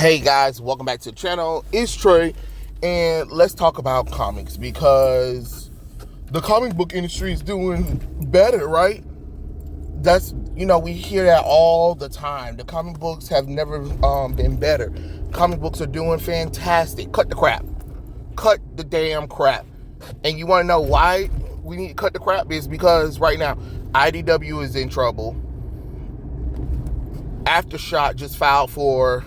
Hey guys, welcome back to the channel. It's Trey, and let's talk about comics because the comic book industry is doing better, right? We hear that all the time. The comic books have never been better. Comic books are doing fantastic. Cut the crap. Cut the damn crap. And you want to know why we need to cut the crap? Is because right now IDW is in trouble. Aftershock just filed for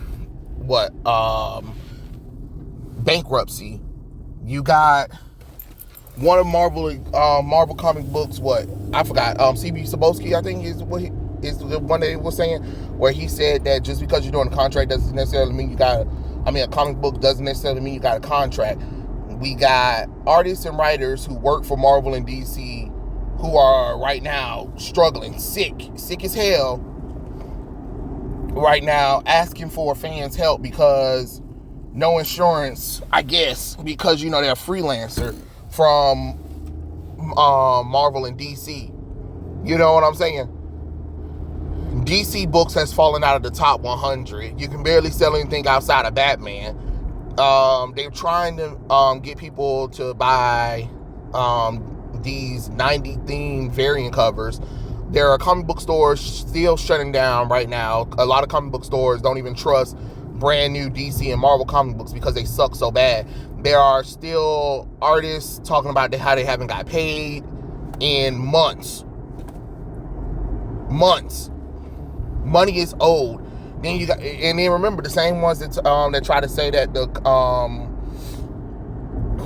bankruptcy. You got one of Marvel comic books, I forgot, CB Sabowski, I think is the one that he was saying, where he said that just because you're doing a contract doesn't necessarily mean a comic book doesn't necessarily mean you got a contract. We got artists and writers who work for Marvel and DC who are right now struggling, sick as hell right now, asking for fans' help because no insurance, I guess, because they're a freelancer from Marvel and DC. You know what I'm saying? DC Books has fallen out of the top 100. You can barely sell anything outside of Batman. They're trying to get people to buy these 90 themed variant covers. There are comic book stores still shutting down right now. A lot of comic book stores don't even trust brand new DC and Marvel comic books because they suck so bad. There are still artists talking about how they haven't got paid in months. Money is owed. Then remember the same ones that try to say that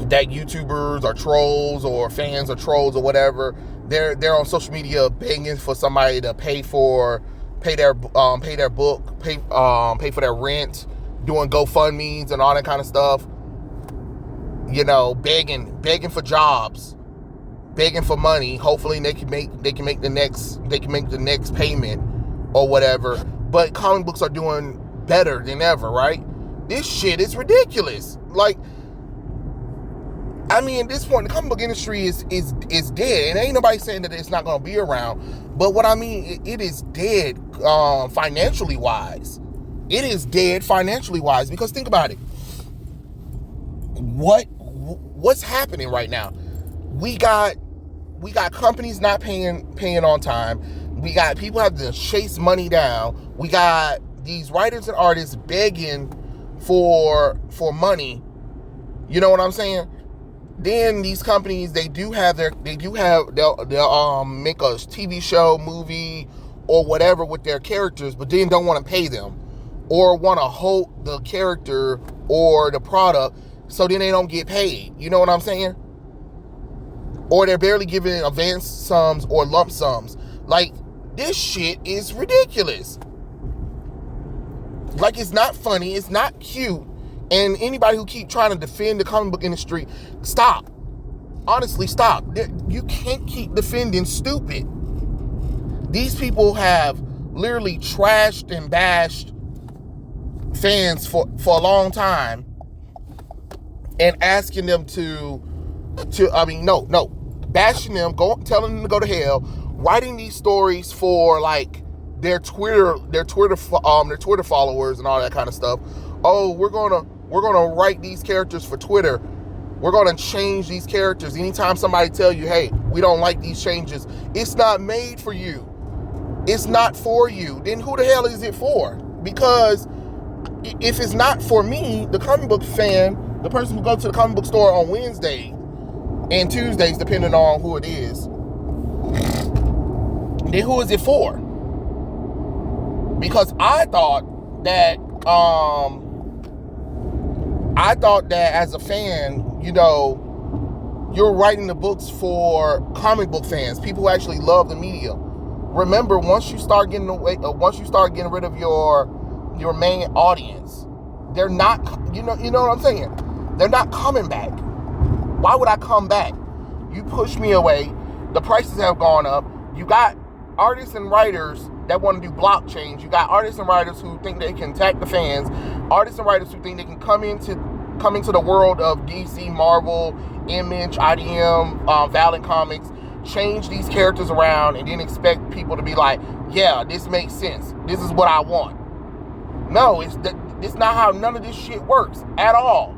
that YouTubers are trolls or fans are trolls or whatever. They're on social media begging for somebody to pay their book, pay for their rent, doing GoFundMes and all that kind of stuff. Begging for jobs, begging for money. Hopefully they can make the next payment or whatever. But comic books are doing better than ever, right? This shit is ridiculous. At this point, the comic book industry is dead. And ain't nobody saying that it's not going to be around. But what I mean, it is dead financially wise. It is dead financially wise. Because think about it. What's happening right now? We got companies not paying on time. We got people having to chase money down. We got these writers and artists begging for money. You know what I'm saying? Then these companies, they'll make a TV show, movie, or whatever with their characters, but then don't want to pay them or want to hold the character or the product, so then they don't get paid. You know what I'm saying? Or they're barely giving advance sums or lump sums. This shit is ridiculous. It's not funny. It's not cute. And anybody who keep trying to defend the comic book industry, stop. Honestly, stop. You can't keep defending stupid. These people have literally trashed and bashed fans for a long time and asking them bashing them, telling them to go to hell, writing these stories for their Twitter followers and all that kind of stuff. Oh, we're gonna write these characters for Twitter. We're gonna change these characters. Anytime somebody tell you, hey, we don't like these changes, it's not made for you. It's not for you. Then who the hell is it for? Because if it's not for me, the comic book fan, the person who goes to the comic book store on Wednesday and Tuesdays, depending on who it is, then who is it for? Because I thought that as a fan, you're writing the books for comic book fans, people who actually love the media. Remember, once you start getting rid of your main audience, they're not, you know what I'm saying? They're not coming back. Why would I come back? You push me away. The prices have gone up. You got artists and writers that want to do blockchains. You got artists and writers who think they can attack the fans. Artists and writers who think they can come into the world of DC, Marvel, Image, IDM, Valiant Comics, change these characters around, and then expect people to be like, yeah, this makes sense. This is what I want. No, It's not how none of this shit works at all.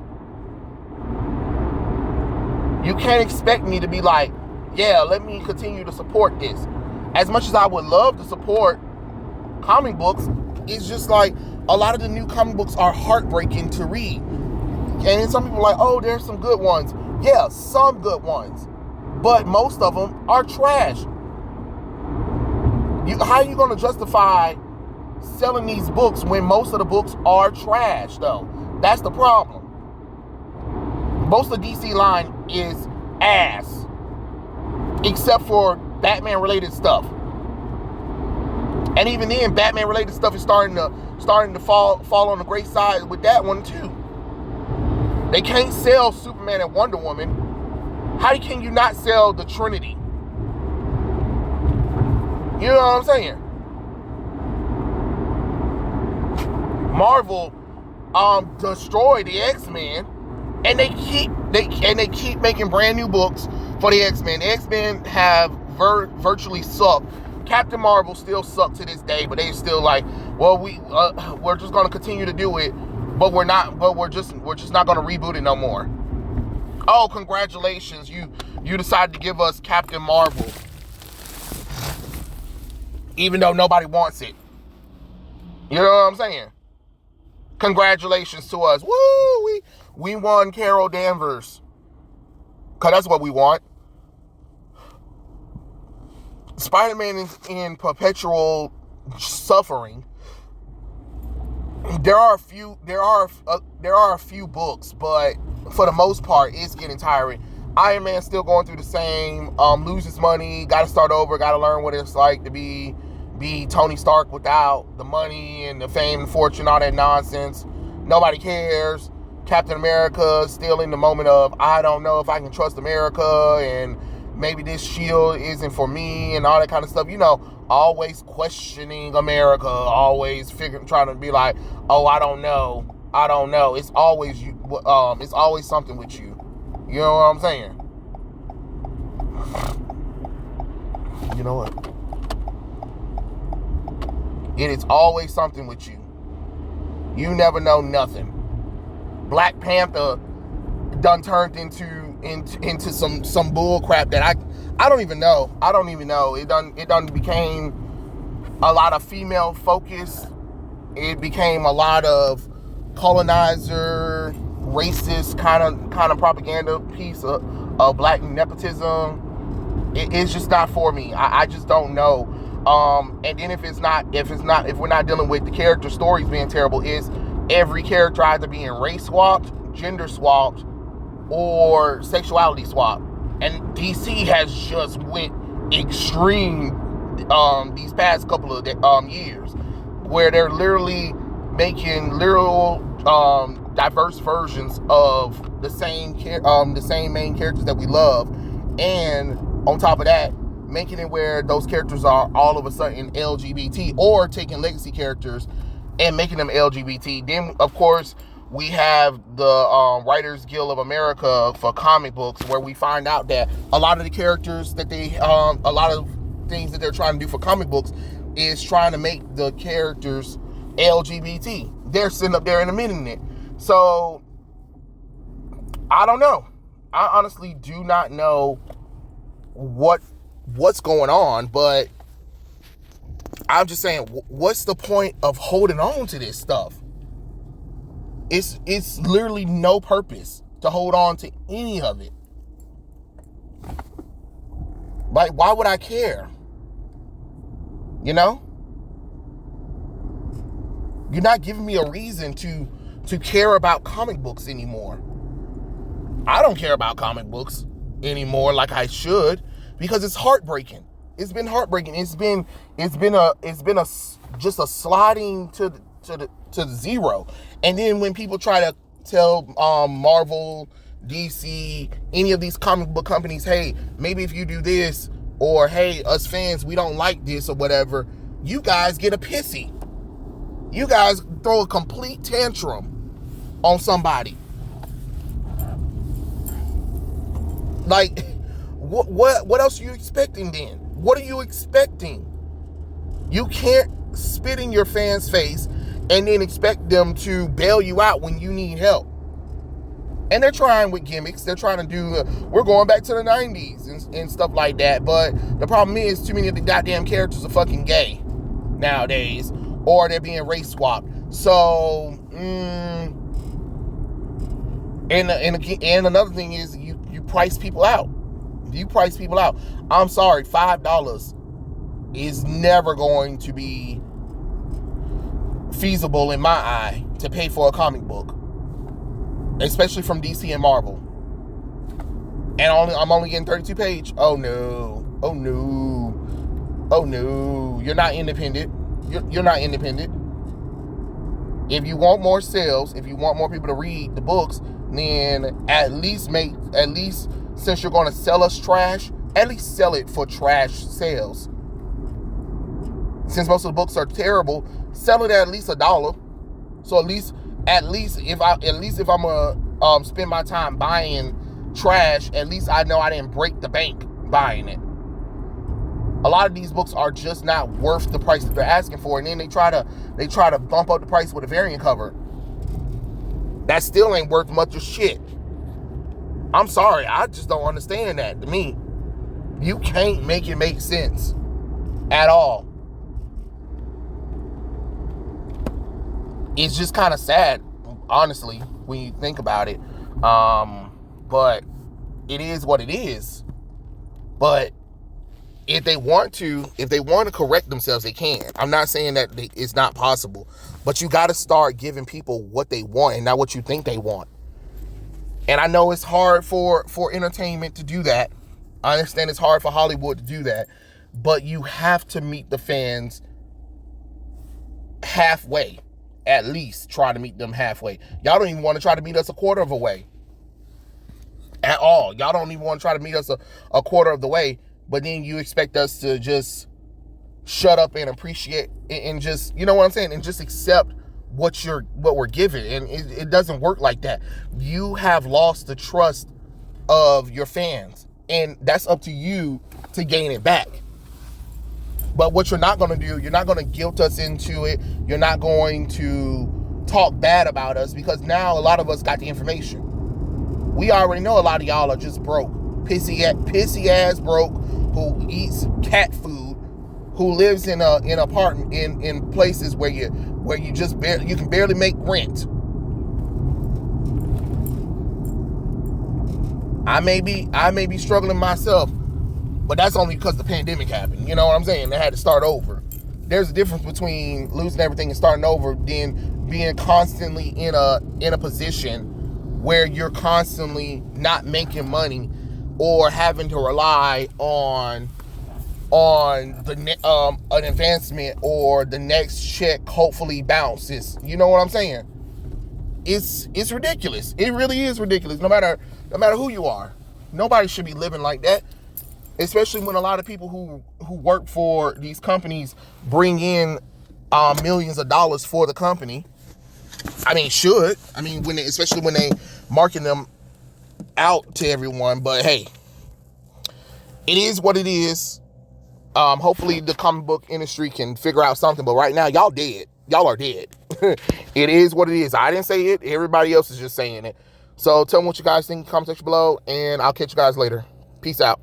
You can't expect me to be like, yeah, let me continue to support this. As much as I would love to support comic books, it's just like a lot of the new comic books are heartbreaking to read. And then some people are like, oh, there's some good ones. Yeah, some good ones. But most of them are trash. How are you going to justify selling these books when most of the books are trash, though? That's the problem. Most of the DC line is ass, except for Batman-related stuff. And even then, Batman-related stuff is starting to fall on the great side with that one too. They can't sell Superman and Wonder Woman. How can you not sell the Trinity? You know what I'm saying? Marvel destroyed the X-Men, and they keep making brand new books for the X-Men. The X-Men have virtually sucked. Captain Marvel still sucks to this day, but they still like, well, we're just gonna continue to do it, but we're just not gonna reboot it no more. Oh, congratulations, you decided to give us Captain Marvel, even though nobody wants it. You know what I'm saying? Congratulations to us. Woo! We won Carol Danvers. Cause that's what we want. Spider-Man is in perpetual suffering. There are a few books, but for the most part, it's getting tiring. Iron Man's still going through the same. Loses money, got to start over, got to learn what it's like to be Tony Stark without the money and the fame and fortune, all that nonsense. Nobody cares. Captain America still in the moment of, I don't know if I can trust America, and maybe this shield isn't for me, and all that kind of stuff. You know, always questioning America, always trying to be like, oh, I don't know. It's always you. It's always something with you. You know what I'm saying? You know what? It is always something with you. You never know nothing. Black Panther done turned into some bull crap that I don't even know. It done became a lot of female focus. It became a lot of colonizer, racist kind of propaganda piece of black nepotism. It's just not for me. I just don't know. And then if we're not dealing with the character stories being terrible, is every character either being race swapped, gender swapped, or sexuality swapped. And DC has just went extreme these past couple of years, where they're literally making literal diverse versions of the same main characters that we love, and on top of that, making it where those characters are all of a sudden LGBT, or taking legacy characters and making them LGBT. Then, of course, we have the Writers Guild of America for comic books, where we find out that a lot of the characters that a lot of things that they're trying to do for comic books is trying to make the characters LGBT. They're sitting up there and admitting it. So, I don't know. I honestly do not know what's going on, but I'm just saying, what's the point of holding on to this stuff? It's literally no purpose to hold on to any of it. Like, why would I care? You know? You're not giving me a reason to care about comic books anymore. I don't care about comic books anymore like I should, because it's heartbreaking. It's been heartbreaking. It's been just a sliding to the zero. And then when people try to tell Marvel, DC, any of these comic book companies, hey, maybe if you do this, or hey, us fans, we don't like this or whatever, you guys get a pissy. You guys throw a complete tantrum on somebody. Like, what else are you expecting then? What are you expecting? You can't spit in your fans' face and then expect them to bail you out when you need help. And they're trying with gimmicks. They're trying to do, we're going back to the 90s and stuff like that. But the problem is, too many of the goddamn characters are fucking gay nowadays, or they're being race swapped. So, and another thing is, you price people out. You price people out. I'm sorry, $5 is never going to be feasible in my eye to pay for a comic book, especially from DC and Marvel. And I'm only getting 32 page. Oh no. You're not independent. You're not independent. If you want more sales, if you want more people to read the books, then at least since you're going to sell us trash, at least sell it for trash sales. Since most of the books are terrible, sell it at least $1. So at least if I'm gonna spend my time buying trash, at least I know I didn't break the bank buying it. A lot of these books are just not worth the price that they're asking for, and then they try to bump up the price with a variant cover. That still ain't worth much of shit. I'm sorry, I just don't understand that. To me, you can't make it make sense at all. It's just kind of sad, honestly, when you think about it. But it is what it is. But if they want to correct themselves, they can. I'm not saying that it's not possible, but you got to start giving people what they want and not what you think they want. And I know it's hard for entertainment to do that. I understand it's hard for Hollywood to do that, but you have to meet the fans halfway. At least try to meet them halfway. Y'all don't even want to try to meet us a quarter of a way at all. Y'all don't even want to try to meet us a quarter of the way, but then you expect us to just shut up and appreciate and just, you know what I'm saying, and just accept what we're given. And it doesn't work like that. You have lost the trust of your fans, and that's up to you to gain it back. But what you're not going to do, you're not going to guilt us into it. You're not going to talk bad about us, because now a lot of us got the information. We already know a lot of y'all are just broke. Pissy ass broke, who eats cat food, who lives in apartment in places where you can barely make rent. I may be struggling myself, but that's only because the pandemic happened. You know what I'm saying? They had to start over. There's a difference between losing everything and starting over than being constantly in a position where you're constantly not making money or having to rely on the an advancement or the next check hopefully bounces. You know what I'm saying? It's ridiculous. It really is ridiculous. No matter who you are, nobody should be living like that. Especially when a lot of people who work for these companies bring in millions of dollars for the company. I mean, should. I mean, especially when they market them out to everyone. But hey, it is what it is. Hopefully the comic book industry can figure out something. But right now, y'all dead. Y'all are dead. It is what it is. I didn't say it. Everybody else is just saying it. So tell me what you guys think in the comment section below, and I'll catch you guys later. Peace out.